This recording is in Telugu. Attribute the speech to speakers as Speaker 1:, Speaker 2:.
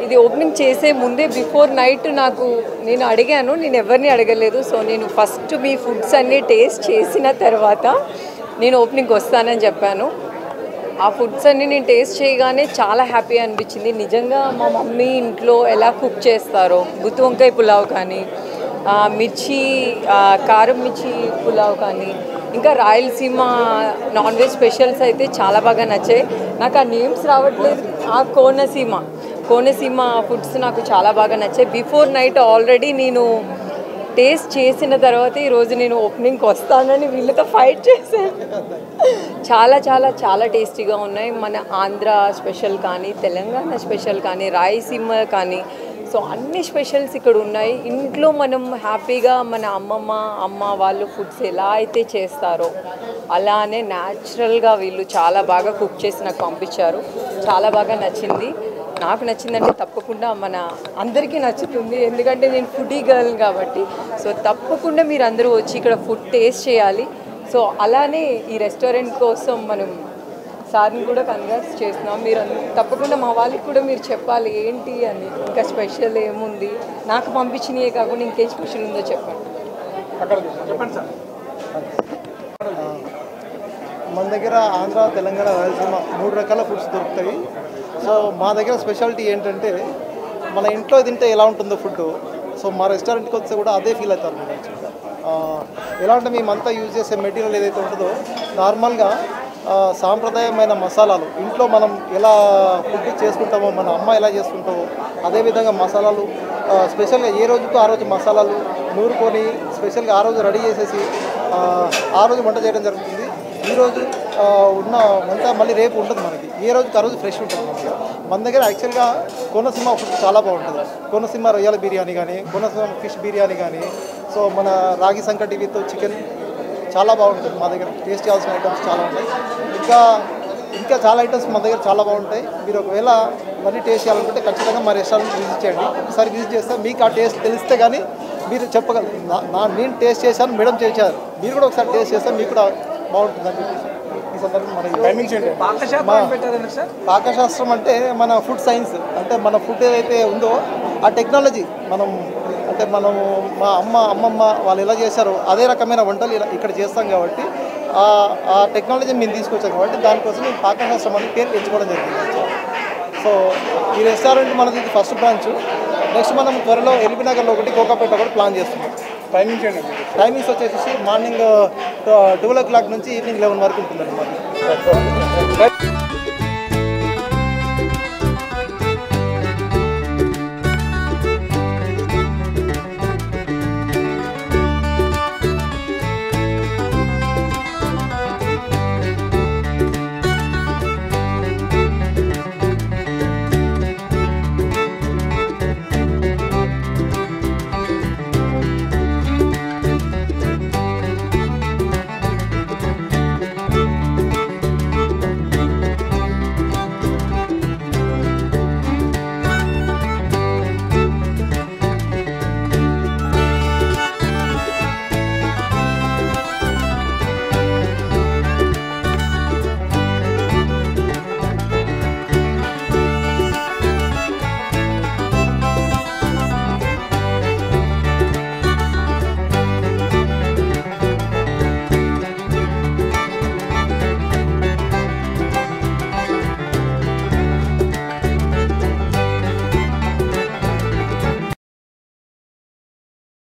Speaker 1: ఇది ఓపెనింగ్ చేసే ముందే బిఫోర్ నైట్ నేను అడిగాను, నేను ఎవరిని అడగలేదు. సో నేను ఫస్ట్ మీ ఫుడ్స్ అన్నీ టేస్ట్ చేసిన తర్వాత నేను ఓపెనింగ్కి వస్తానని చెప్పాను. ఆ ఫుడ్స్ అన్నీ నేను టేస్ట్ చేయగానే చాలా హ్యాపీ అనిపించింది. నిజంగా మా మమ్మీ ఇంట్లో ఎలా కుక్ చేస్తారో, గుత్తి వంకాయ పులావ్ కానీ, మిర్చి కారం మిర్చి పులావ్ కానీ ఇంకా రాయలసీమ నాన్ వెజ్ స్పెషల్స్ అయితే చాలా బాగా నచ్చాయి. నాకు ఆ నేమ్స్ రావట్లేదు. కోనసీమ ఫుడ్స్ నాకు చాలా బాగా నచ్చాయి. బిఫోర్ నైట్ ఆల్రెడీ నేను టేస్ట్ చేసిన తర్వాత ఈరోజు నేను ఓపెనింగ్కి వస్తానని వీళ్ళతో ఫైట్ చేశాను. చాలా చాలా చాలా టేస్టీగా ఉన్నాయి. మన ఆంధ్ర స్పెషల్ కానీ, తెలంగాణ స్పెషల్ కానీ, రాయలసీమ కానీ, సో అన్ని స్పెషల్స్ ఇక్కడ ఉన్నాయి. ఇంట్లో మనం హ్యాపీగా మన అమ్మ వాళ్ళు ఫుడ్స్ ఎలా అయితే చేస్తారో అలానే న్యాచురల్గా వీళ్ళు చాలా బాగా కుక్ చేసి నాకు పంపించారు. చాలా బాగా నచ్చింది. నాకు నచ్చిందంటే తప్పకుండా మన అందరికీ నచ్చుతుంది, ఎందుకంటే నేను ఫుడీ గర్ల్ కాబట్టి. సో తప్పకుండా మీరు అందరూ వచ్చి ఇక్కడ ఫుడ్ టేస్ట్ చేయాలి. సో అలానే ఈ రెస్టారెంట్ కోసం మనం సార్ని కూడా కన్వర్స్ చేస్తున్నాం. మీరు తప్పకుండా మా వాళ్ళకి కూడా మీరు చెప్పాలి ఏంటి అని, ఇంకా స్పెషల్ ఏముంది, నాకు పంపించినవే కాకుండా ఇంకేం స్పెషల్ ఉందో చెప్పండి.
Speaker 2: మన దగ్గర ఆంధ్ర, తెలంగాణ, రాయలసీమ 3 రకాల ఫుడ్స్ దొరుకుతాయి. సో మా దగ్గర స్పెషాలిటీ ఏంటంటే మన ఇంట్లో తింటే ఎలా ఉంటుందో ఫుడ్, సో మా రెస్టారెంట్కి వస్తే కూడా అదే ఫీల్ అవుతారు. మీరు యాక్చువల్గా ఎలా అంటే మేమంతా యూజ్ చేసే మెటీరియల్ ఏదైతే ఉంటుందో నార్మల్గా సాంప్రదాయమైన మసాలాలు ఇంట్లో మనం ఎలా ఫుడ్ చేసుకుంటామో, మన అమ్మ ఎలా చేసుకుంటామో అదేవిధంగా మసాలాలు స్పెషల్గా ఏ రోజుకు ఆ రోజు మసాలాలు నూరుకొని స్పెషల్గా ఆ రోజు రెడీ చేసేసి ఆ రోజు వంట చేయడం జరుగుతుంది. ఈరోజు ఉన్న వంట మళ్ళీ రేపు ఉంటుంది మనకి, ఏ రోజుకి ఆ రోజు ఫ్రెష్ ఉంటుంది మనకి. మన దగ్గర యాక్చువల్గా కోనసీమ ఫుడ్ చాలా బాగుంటుంది. కోనసీమ రొయ్యల బిర్యానీ కానీ, కోనసీమ ఫిష్ బిర్యానీ కానీ, సో మన రాగి సంకటి విత్ చికెన్ చాలా బాగుంటుంది. మా దగ్గర టేస్ట్ చేయాల్సిన ఐటమ్స్ చాలా ఉంటాయి. ఇంకా చాలా ఐటమ్స్ మా దగ్గర చాలా బాగుంటాయి. మీరు ఒకవేళ ఇవన్నీ టేస్ట్ చేయాలనుకుంటే ఖచ్చితంగా మా రెస్టారెంట్ విజిట్ చేయండి. ఒకసారి విజిట్ చేస్తే మీకు ఆ టేస్ట్ తెలిస్తే కానీ మీరు చెప్పగలరు, నేను టేస్ట్ చేశాను, మేడం చేశారు, మీరు కూడా ఒకసారి టేస్ట్ చేస్తే మీకు కూడా బాగుంటుందని చెప్పేసి ఈ సందర్భంగా మనకి టైమింగ్స్ ఏంటి పాకశాస్త్రం అంటే మన ఫుడ్ సైన్స్, అంటే మన ఫుడ్ ఏదైతే ఉందో ఆ టెక్నాలజీ అంటే మనము మా అమ్మమ్మ వాళ్ళు ఎలా చేశారో అదే రకమైన వంటలు ఇక్కడ చేస్తాం కాబట్టి ఆ టెక్నాలజీ మేము తీసుకొచ్చాం కాబట్టి దానికోసం మేము పాకశాస్త్రం అని పేరు పెంచుకోవడం జరిగింది. సో ఈ రెస్టారెంట్ మనది ఫస్ట్ బ్రాంచ్. నెక్స్ట్ మనం త్వరలో ఎల్బీ నగర్లో ఒకటి, కోకాపేట ఒకటి ప్లాన్ చేస్తున్నాం. టైమింగ్స్ వచ్చేసి మార్నింగ్ 12 o'clock నుంచి ఈవినింగ్ 11 వరకు ఉంటుందండి.